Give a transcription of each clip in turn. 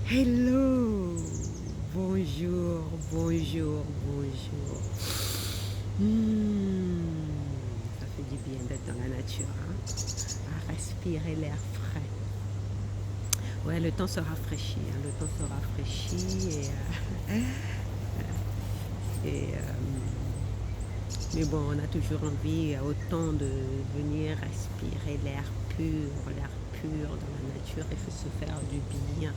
Hello, bonjour, bonjour, bonjour. Ça fait du bien d'être dans la nature, hein, à respirer l'air frais. Ouais, le temps se rafraîchit, hein, le temps se rafraîchit et, mais bon, on a toujours envie autant de venir respirer l'air pur dans la nature. Il faut se faire du bien,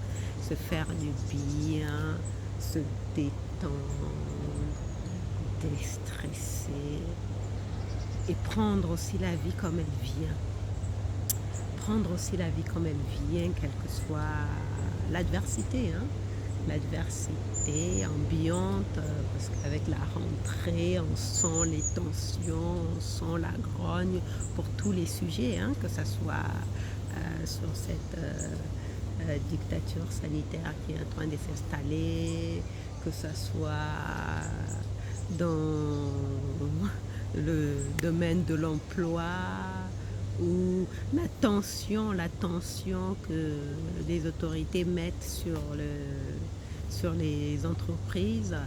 se faire du bien, se détendre, déstresser et prendre aussi la vie comme elle vient. Prendre aussi la vie comme elle vient, quelle que soit l'adversité, hein. L'adversité ambiante, parce qu'avec la rentrée, on sent les tensions, on sent la grogne pour tous les sujets, hein, que ce soit sur cette dictature sanitaire qui est en train de s'installer, que ce soit dans le domaine de l'emploi, ou la tension que les autorités mettent sur les entreprises, hein,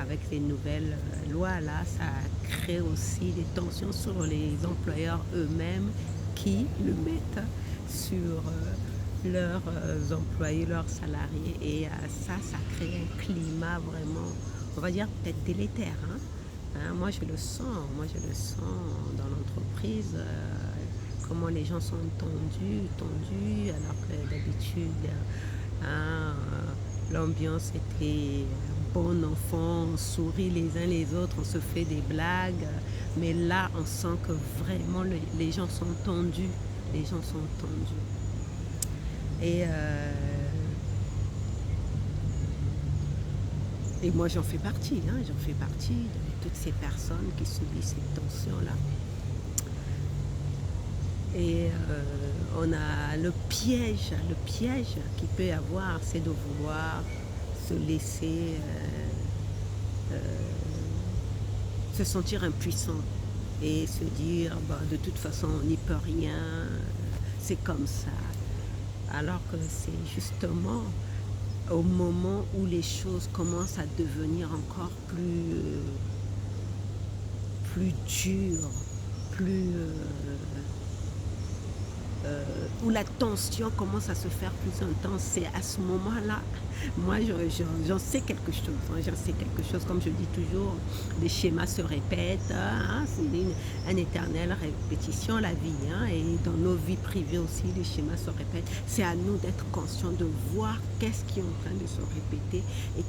avec les nouvelles lois, là, ça crée aussi des tensions sur les employeurs eux-mêmes qui le mettent sur leurs employés, leurs salariés. Et ça crée un climat vraiment, on va dire peut-être délétère, hein. Hein, moi je le sens dans l'entreprise, comment les gens sont tendus, alors que d'habitude, hein, l'ambiance était bon enfant, on sourit les uns les autres, on se fait des blagues, mais là on sent que vraiment les gens sont tendus, les gens sont tendus. Et, euh, et moi j'en fais partie, hein, j'en fais partie de toutes ces personnes qui subissent cette tension-là. Et on a le piège qu'il peut y avoir, c'est de vouloir se laisser, se sentir impuissant et se dire, bah, de toute façon, on n'y peut rien, c'est comme ça. Alors que c'est justement au moment où les choses commencent à devenir encore plus dures, plus où la tension commence à se faire plus intense, c'est à ce moment-là, moi j'en sais quelque chose, hein, j'en sais quelque chose, comme je dis toujours, les schémas se répètent, hein, c'est une éternelle répétition la vie, hein, et dans nos vies privées aussi, les schémas se répètent. C'est à nous d'être conscients, de voir qu'est-ce qui est en train de se répéter et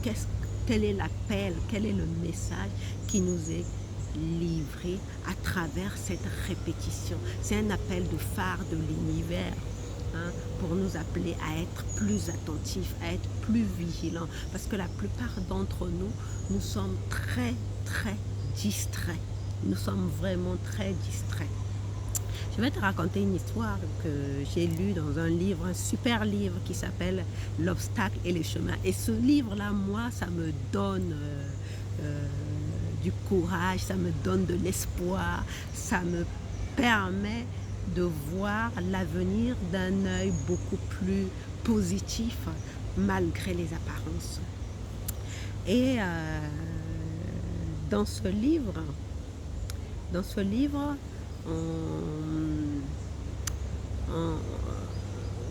quel est l'appel, quel est le message qui nous est livré à travers cette répétition. C'est un appel de phare de l'univers, hein, pour nous appeler à être plus attentifs, à être plus vigilants. Parce que la plupart d'entre nous, nous sommes très, très distraits. Nous sommes vraiment très distraits. Je vais te raconter une histoire que j'ai lue dans un livre, un super livre qui s'appelle L'obstacle et les chemins. Et ce livre-là, moi, ça me donne du courage, ça me donne de l'espoir, ça me permet de voir l'avenir d'un œil beaucoup plus positif malgré les apparences. Et dans ce livre, dans ce livre, on-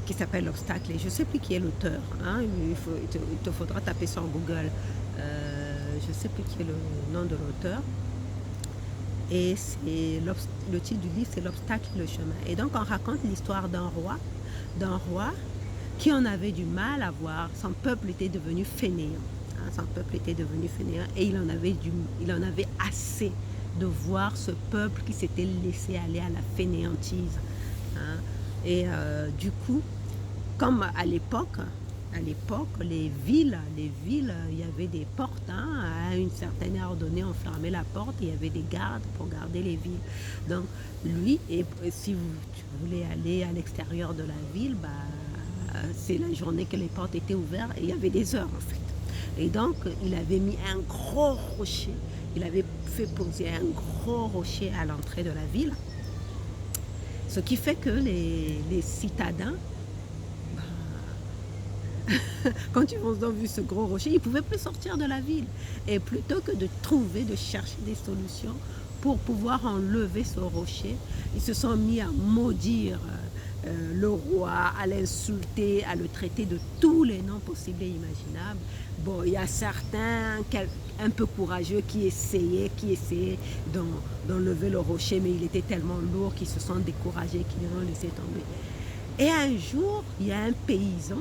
qui s'appelle L'obstacle, et je ne sais plus qui est l'auteur, hein, il te faudra taper sur Google. Je ne sais plus qui est le nom de l'auteur. Et le titre du livre, c'est L'obstacle et le chemin. Et donc, on raconte l'histoire d'un roi qui en avait du mal à voir. Son peuple était devenu fainéant. Hein, son peuple était devenu fainéant et il en avait assez de voir ce peuple qui s'était laissé aller à la fainéantise. Hein. Et du coup, comme à l'époque, les villes, il y avait des portes, hein, à une certaine heure donnée, on fermait la porte, il y avait des gardes pour garder les villes. Donc, lui, et si tu voulais aller à l'extérieur de la ville, bah, c'est la journée que les portes étaient ouvertes et il y avait des heures en fait. Et donc, il avait mis un gros rocher, il avait fait poser un gros rocher à l'entrée de la ville, ce qui fait que les citadins Quand ils ont vu ce gros rocher, ils ne pouvaient plus sortir de la ville. Et plutôt que de trouver, de chercher des solutions pour pouvoir enlever ce rocher, ils se sont mis à maudire le roi, à l'insulter, à le traiter de tous les noms possibles et imaginables. Bon, il y a certains un peu courageux qui essayaient d'enlever le rocher, mais il était tellement lourd qu'ils se sont découragés, qu'ils l'ont laissé tomber. Et un jour, il y a un paysan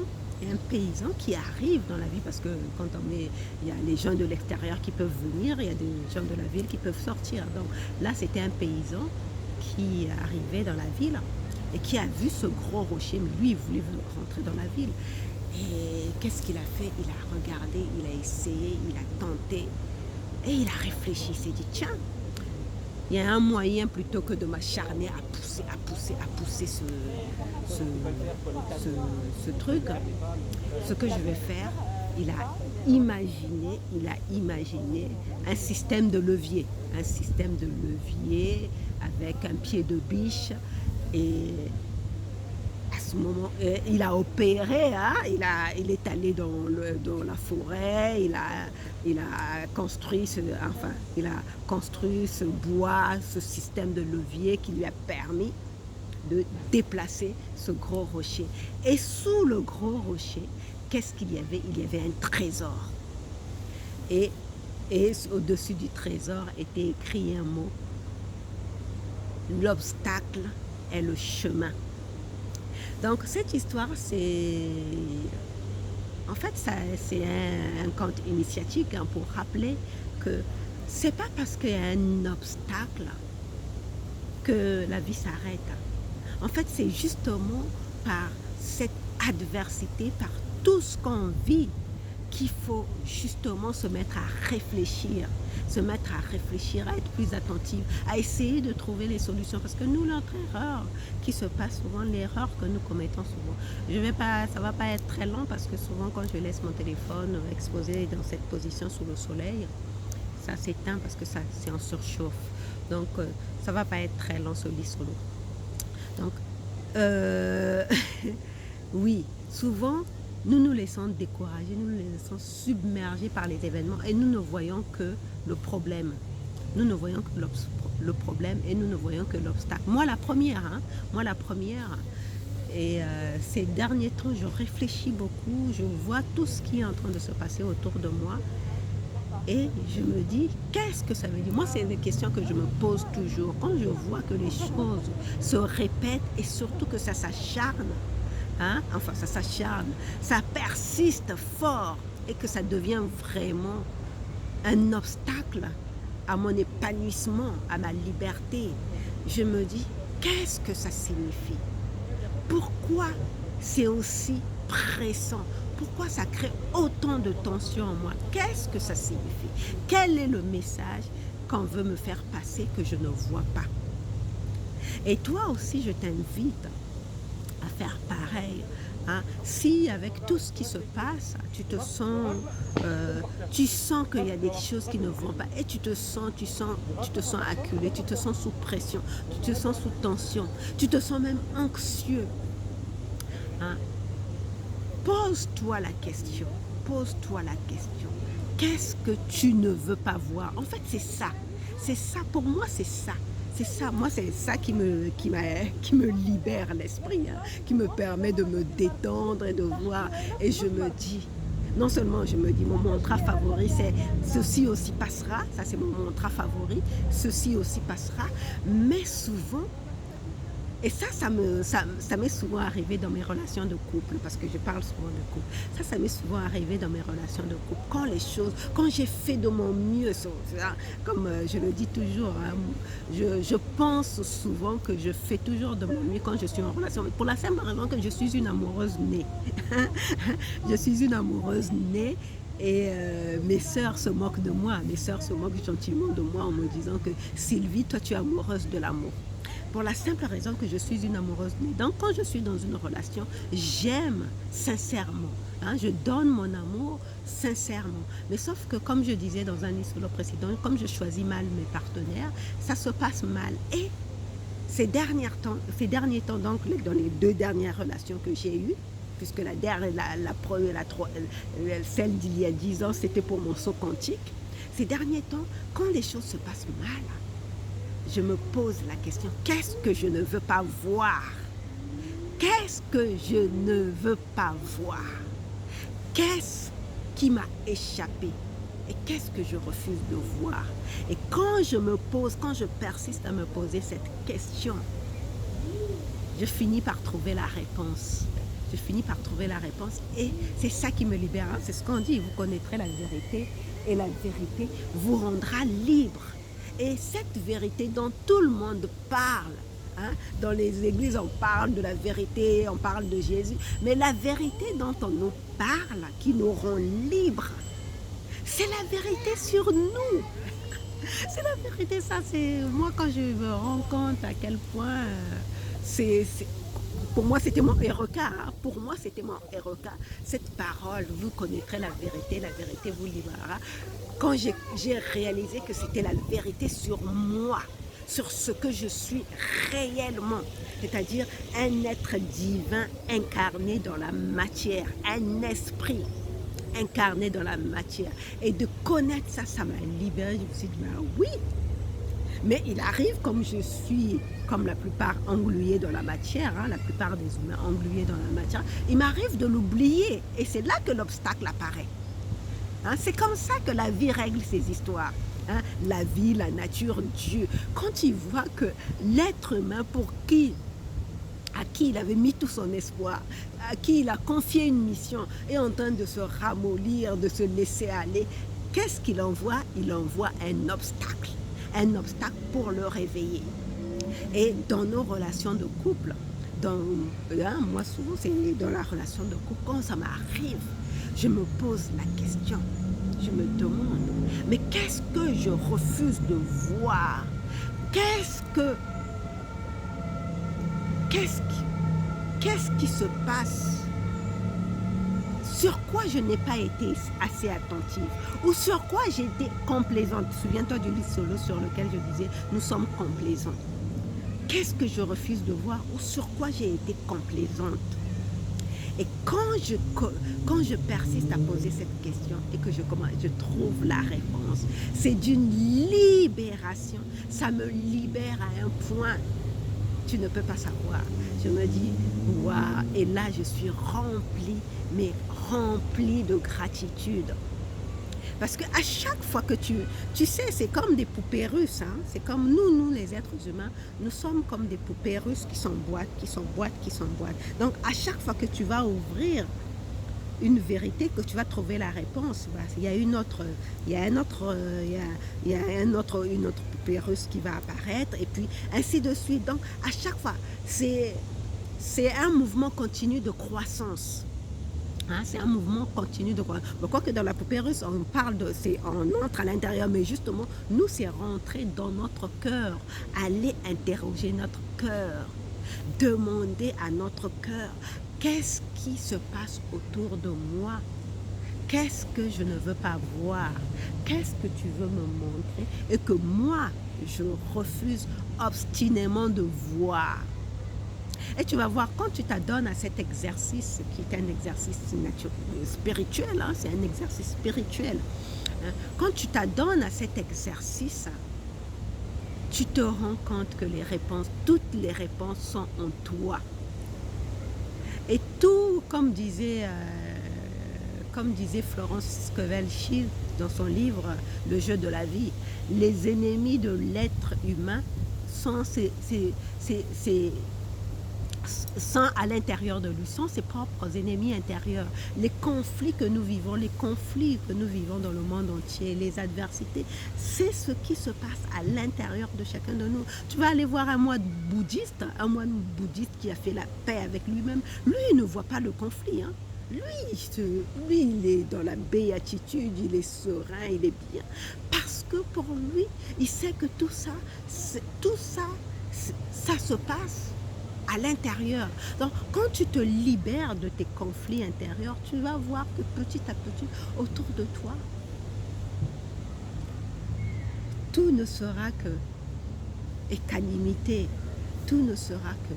qui arrive dans la ville, parce que quand il y a les gens de l'extérieur qui peuvent venir, il y a des gens de la ville qui peuvent sortir. Donc là, c'était un paysan qui arrivait dans la ville et qui a vu ce gros rocher, mais lui, il voulait rentrer dans la ville. Et qu'est-ce qu'il a fait? Il a regardé, il a essayé, il a tenté, et il a réfléchi, il s'est dit, tiens, il y a un moyen plutôt que de m'acharner à pousser ce truc. Ce que je vais faire, il a imaginé un système de levier. Un système de levier avec un pied de biche. Et à ce moment, il a opéré, hein, il est allé dans la forêt, il a construit ce bois, ce système de levier qui lui a permis de déplacer ce gros rocher. Et sous le gros rocher, qu'est-ce qu'il y avait? Il y avait un trésor. Et au-dessus du trésor était écrit un mot: l'obstacle est le chemin. Donc cette histoire, c'est un conte initiatique, hein, pour rappeler que c'est pas parce qu'il y a un obstacle que la vie s'arrête. En fait, c'est justement par cette adversité, par tout ce qu'on vit, qu'il faut justement se mettre à réfléchir, à être plus attentif, à essayer de trouver les solutions. Parce que nous, notre erreur qui se passe souvent, l'erreur que nous commettons souvent, ça va pas être très long, parce que souvent quand je laisse mon téléphone exposé dans cette position sous le soleil, ça s'éteint parce que c'est en surchauffe. Donc ça va pas être très long ce lit solo. Donc oui, souvent nous nous laissons décourager, nous nous laissons submerger par les événements, et nous ne voyons que le problème. Nous ne voyons que le problème, et nous ne voyons que l'obstacle. Moi la première. Et ces derniers temps, je réfléchis beaucoup, je vois tout ce qui est en train de se passer autour de moi, et je me dis, qu'est-ce que ça veut dire? Moi, c'est des questions que je me pose toujours. Quand je vois que les choses se répètent, et surtout que ça s'acharne, ça persiste fort, et que ça devient vraiment un obstacle à mon épanouissement, à ma liberté, je me dis, qu'est-ce que ça signifie? Pourquoi c'est aussi pressant? Pourquoi ça crée autant de tension en moi? Qu'est-ce que ça signifie? Quel est le message qu'on veut me faire passer que je ne vois pas? Et toi aussi, je t'invite à faire pareil. Si avec tout ce qui se passe, tu sens qu'il y a des choses qui ne vont pas, et tu te sens acculé, tu te sens sous pression, tu te sens sous tension, tu te sens même anxieux, pose-toi la question, qu'est-ce que tu ne veux pas voir? En fait, c'est ça, pour moi, c'est ça. Moi, c'est ça qui me libère l'esprit, qui me permet de me détendre et de voir. Et je me dis, non seulement je me dis, mon mantra favori, c'est ceci aussi passera, ça c'est mon mantra favori, ceci aussi passera, mais souvent, et ça m'est souvent arrivé dans mes relations de couple, parce que je parle souvent de couple. Ça m'est souvent arrivé dans mes relations de couple. Quand j'ai fait de mon mieux, comme je le dis toujours, je pense souvent que je fais toujours de mon mieux quand je suis en relation. Pour la simple raison que je suis une amoureuse née. Je suis une amoureuse née. Et mes sœurs se moquent de moi, mes sœurs se moquent gentiment de moi en me disant que Sylvie, toi tu es amoureuse de l'amour. Pour la simple raison que je suis une amoureuse née. Donc quand je suis dans une relation, j'aime sincèrement. Je donne mon amour sincèrement. Mais sauf que, comme je disais dans un épisode précédent, comme je choisis mal mes partenaires, ça se passe mal. Et ces derniers temps, donc dans les 2 dernières relations que j'ai eues, puisque la dernière, celle d'il y a 10 ans, c'était pour mon saut quantique. Ces derniers temps, quand les choses se passent mal, je me pose la question, qu'est-ce que je ne veux pas voir? Qu'est-ce que je ne veux pas voir? Qu'est-ce qui m'a échappé? Et qu'est-ce que je refuse de voir? Et quand je persiste à me poser cette question, je finis par trouver la réponse. Je finis par trouver la réponse et c'est ça qui me libère. C'est ce qu'on dit, vous connaîtrez la vérité et la vérité vous rendra libre. Et cette vérité dont tout le monde parle, hein, dans les églises on parle de la vérité, on parle de Jésus, mais la vérité dont on nous parle, qui nous rend libres, c'est la vérité sur nous. C'est la vérité, ça c'est moi quand je me rends compte à quel point pour moi c'était mon Héroka, hein. Pour moi c'était mon Héroka. Cette parole, vous connaîtrez la vérité vous libérera. Quand j'ai réalisé que c'était la vérité sur moi, sur ce que je suis réellement, c'est-à-dire un être divin incarné dans la matière, un esprit incarné dans la matière. Et de connaître ça, ça m'a libérée. Je me suis dit, ben oui, mais il arrive comme je suis, comme la plupart englués dans la matière, hein, la plupart des humains englués dans la matière, il m'arrive de l'oublier. Et c'est là que l'obstacle apparaît. Hein, c'est comme ça que la vie règle ses histoires. Hein, la vie, la nature, Dieu. Quand il voit que l'être humain à qui il avait mis tout son espoir, à qui il a confié une mission, est en train de se ramollir, de se laisser aller, qu'est-ce qu'il envoie? Il envoie un obstacle pour le réveiller. Et dans nos relations de couple, moi souvent c'est dans la relation de couple, quand ça m'arrive, je me pose la question, je me demande, mais qu'est-ce que je refuse de voir? Qu'est-ce qui se passe? Sur quoi je n'ai pas été assez attentive? Ou sur quoi j'ai été complaisante? Souviens-toi du livre solo sur lequel je disais, nous sommes complaisants. Qu'est-ce que je refuse de voir ou sur quoi j'ai été complaisante? Et quand je persiste à poser cette question et que je trouve la réponse, c'est d'une libération. Ça me libère à un point, tu ne peux pas savoir. Je me dis, waouh, et là je suis remplie, mais remplie de gratitude. Parce qu'à chaque fois que tu sais, c'est comme des poupées russes, hein? C'est comme nous les êtres humains, nous sommes comme des poupées russes qui s'emboîtent, qui s'emboîtent, qui s'emboîtent. Donc à chaque fois que tu vas ouvrir une vérité, que tu vas trouver la réponse, il y a une autre poupée russe qui va apparaître, et puis ainsi de suite. Donc à chaque fois, c'est un mouvement continu de croissance. Hein, c'est un mouvement continu de croissance. Quoique dans la poupée russe, on entre à l'intérieur, mais justement, nous, c'est rentrer dans notre cœur, aller interroger notre cœur, demander à notre cœur, qu'est-ce qui se passe autour de moi? Qu'est-ce que je ne veux pas voir? Qu'est-ce que tu veux me montrer? Et que moi, je refuse obstinément de voir. Et tu vas voir, quand tu t'adonnes à cet exercice, qui est un exercice spirituel, hein, c'est un exercice spirituel, hein, quand tu t'adonnes à cet exercice, tu te rends compte que toutes les réponses sont en toi. Et tout, comme disait Florence Scovel-Shields dans son livre « Le jeu de la vie », les ennemis de l'être humain sont à l'intérieur de lui, sont ses propres ennemis intérieurs. Les conflits que nous vivons dans le monde entier, les adversités, c'est ce qui se passe à l'intérieur de chacun de nous. Tu vas aller voir un moine bouddhiste qui a fait la paix avec lui-même. Lui, il ne voit pas le conflit, hein. Lui, il est dans la béatitude, il est serein, il est bien. Parce que pour lui, il sait que tout ça se passe à l'intérieur. Donc, quand tu te libères de tes conflits intérieurs, tu vas voir que petit à petit, autour de toi, tout ne sera que équanimité, tout ne sera que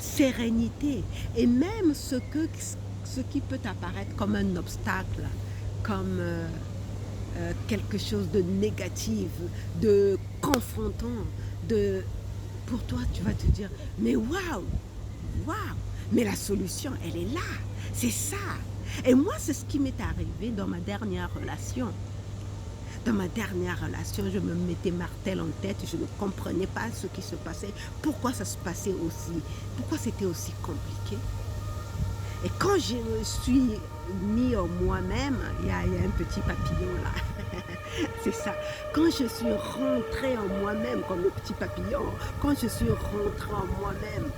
sérénité. Et même ce qui peut apparaître comme un obstacle, comme quelque chose de négatif, de confrontant, de... Pour toi, tu vas te dire, mais waouh, waouh, mais la solution, elle est là, c'est ça. Et moi, c'est ce qui m'est arrivé dans ma dernière relation. Dans ma dernière relation, je me mettais martel en tête, je ne comprenais pas ce qui se passait, pourquoi ça se passait aussi, pourquoi c'était aussi compliqué. Et quand je me suis mis en moi-même, il y a un petit papillon là, c'est ça. Quand je suis rentrée en moi-même, comme le petit papillon, quand je suis rentrée en moi-même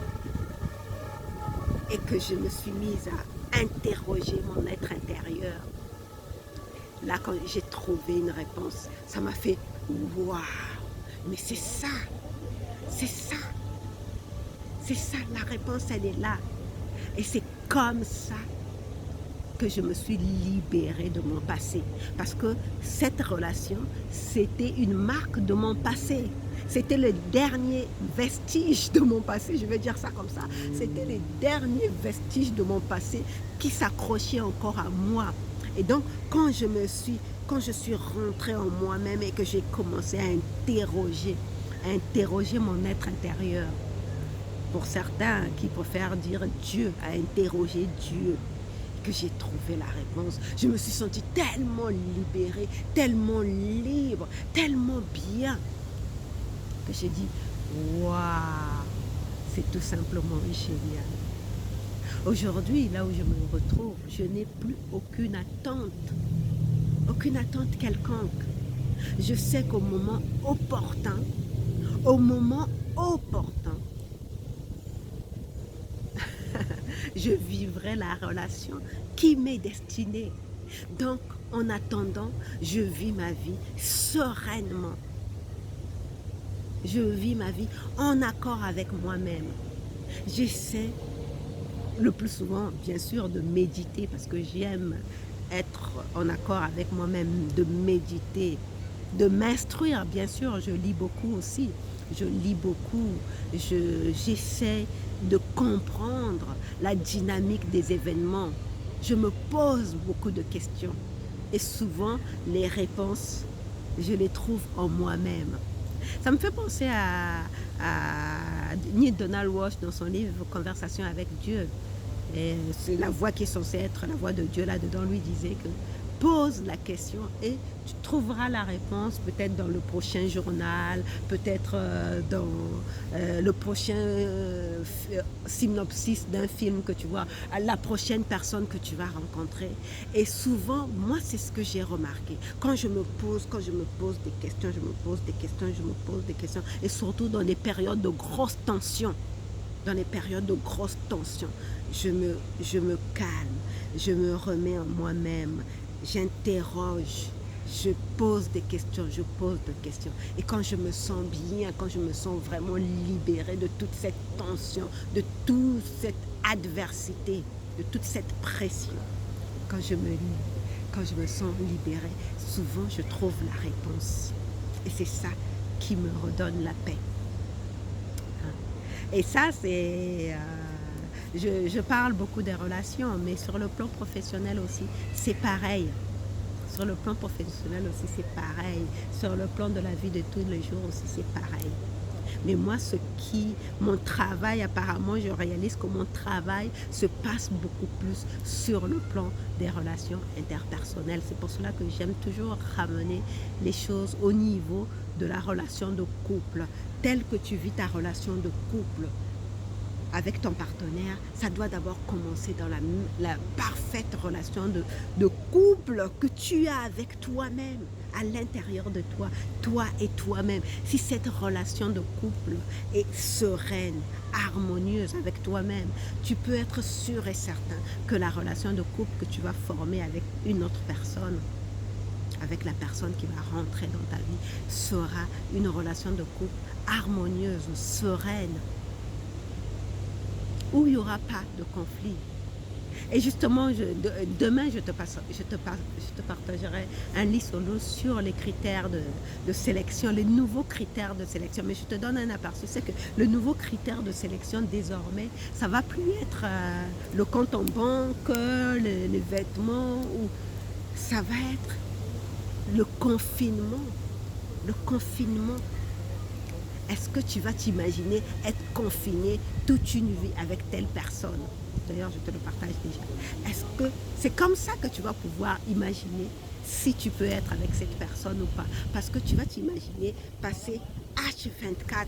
et que je me suis mise à interroger mon être intérieur, là, quand j'ai trouvé une réponse, ça m'a fait waouh, mais c'est ça, c'est ça, c'est ça, la réponse, elle est là. Et c'est comme ça que je me suis libérée de mon passé. Parce que cette relation, c'était une marque de mon passé. C'était le dernier vestige de mon passé, je vais dire ça comme ça. C'était les derniers vestiges de mon passé qui s'accrochaient encore à moi. Et donc, quand je suis rentrée en moi-même et que j'ai commencé à interroger mon être intérieur, pour certains qui préfèrent dire Dieu, à interroger Dieu, que j'ai trouvé la réponse. Je me suis sentie tellement libérée, tellement libre, tellement bien, que j'ai dit, waouh, c'est tout simplement génial. Aujourd'hui, là où je me retrouve, je n'ai plus aucune attente quelconque. Je sais qu'au moment opportun, je vivrai la relation qui m'est destinée. Donc, en attendant, je vis ma vie sereinement. Je vis ma vie en accord avec moi-même. J'essaie le plus souvent, bien sûr, de méditer parce que j'aime être en accord avec moi-même, de méditer, de m'instruire, bien sûr. Je lis beaucoup aussi. Je lis beaucoup. J'essaie de comprendre la dynamique des événements. Je me pose beaucoup de questions. Et souvent, les réponses, je les trouve en moi-même. Ça me fait penser à Neil Donald Walsh dans son livre « Conversation avec Dieu ». Et c'est la voix qui est censée être la voix de Dieu là-dedans, lui disait que pose la question et tu trouveras la réponse peut-être dans le prochain journal, peut-être dans le prochain synopsis d'un film que tu vois, à la prochaine personne que tu vas rencontrer. Et souvent, moi, c'est ce que j'ai remarqué. Quand je me pose des questions, et surtout dans des périodes de grosse tension, je me calme, je me remets en moi-même, j'interroge, je pose des questions. Et quand je me sens bien, quand je me sens vraiment libérée de toute cette tension, de toute cette adversité, de toute cette pression, quand je me sens libérée, souvent je trouve la réponse. Et c'est ça qui me redonne la paix. Et ça, c'est... je parle beaucoup des relations, mais sur le plan professionnel aussi, c'est pareil. Sur le plan professionnel aussi, c'est pareil. Sur le plan de la vie de tous les jours aussi, c'est pareil. Mais moi, mon travail, apparemment, je réalise que mon travail se passe beaucoup plus sur le plan des relations interpersonnelles. C'est pour cela que j'aime toujours ramener les choses au niveau de la relation de couple. Telle que tu vis ta relation de couple avec ton partenaire, ça doit d'abord commencer dans la parfaite relation de couple que tu as avec toi-même, à l'intérieur de toi, toi et toi-même. Si cette relation de couple est sereine, harmonieuse avec toi-même, tu peux être sûr et certain que la relation de couple que tu vas former avec une autre personne, avec la personne qui va rentrer dans ta vie, sera une relation de couple harmonieuse, sereine, où il n'y aura pas de conflit. Et justement, demain, je te partagerai un lit solo sur les critères de sélection, les nouveaux critères de sélection. Mais je te donne un aperçu, c'est que le nouveau critère de sélection, désormais, ça va plus être le compte en banque, les vêtements, ou ça va être le confinement. Le confinement. Est-ce que tu vas t'imaginer être confiné toute une vie avec telle personne? D'ailleurs, je te le partage déjà. Est-ce que c'est comme ça que tu vas pouvoir imaginer si tu peux être avec cette personne ou pas? Parce que tu vas t'imaginer passer H24.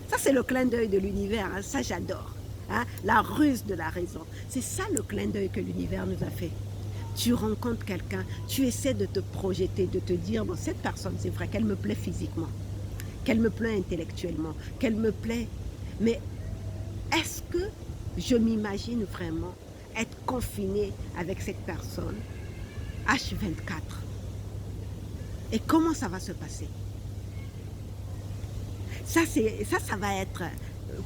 Ça, c'est le clin d'œil de l'univers. Hein. Ça, j'adore. Hein. La ruse de la raison. C'est ça le clin d'œil que l'univers nous a fait. Tu rencontres quelqu'un, tu essaies de te projeter, de te dire, bon, cette personne, c'est vrai qu'elle me plaît physiquement, qu'elle me plaît intellectuellement, qu'elle me plaît. Mais est-ce que je m'imagine vraiment être confinée avec cette personne H24? Et comment ça va se passer? Ça va être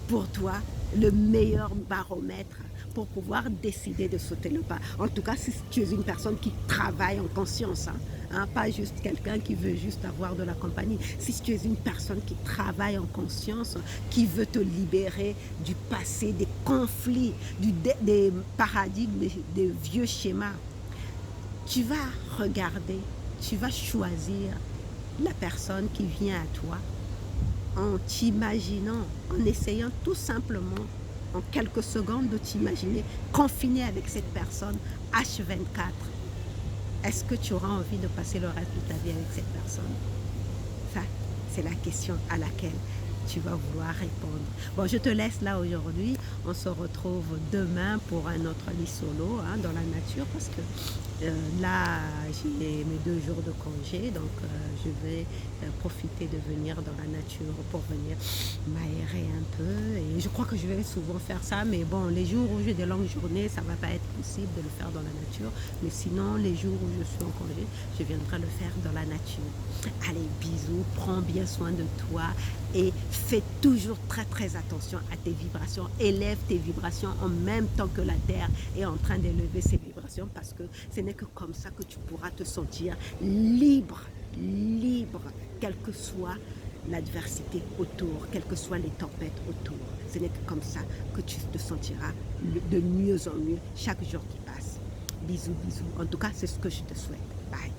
pour toi le meilleur baromètre pour pouvoir décider de sauter le pas. En tout cas, si tu es une personne qui travaille en conscience, pas juste quelqu'un qui veut juste avoir de la compagnie. Si tu es une personne qui travaille en conscience, qui veut te libérer du passé, des conflits, des paradigmes, des vieux schémas, tu vas regarder, tu vas choisir la personne qui vient à toi en t'imaginant, en essayant tout simplement en quelques secondes de t'imaginer confiné avec cette personne H24. Est-ce que tu auras envie de passer le reste de ta vie avec cette personne? Ça, c'est la question à laquelle tu vas vouloir répondre. Bon, je te laisse là aujourd'hui. On se retrouve demain pour un autre lit solo dans la nature parce que là, j'ai mes 2 jours de congé. Donc, je vais profiter de venir dans la nature pour venir m'aérer un peu. Et je crois que je vais souvent faire ça. Mais bon, les jours où j'ai des longues journées, ça ne va pas être possible de le faire dans la nature. Mais sinon, les jours où je suis en congé, je viendrai le faire dans la nature. Allez, bisous, prends bien soin de toi et fais toujours très très attention à tes vibrations. Élève tes vibrations en même temps que la Terre est en train d'élever ses vibrations parce que ce n'est que comme ça que tu pourras te sentir libre, libre, quelle que soit l'adversité autour, quelles que soient les tempêtes autour. Ce n'est que comme ça que tu te sentiras de mieux en mieux chaque jour qui passe. Bisous, bisous. En tout cas, c'est ce que je te souhaite. Bye.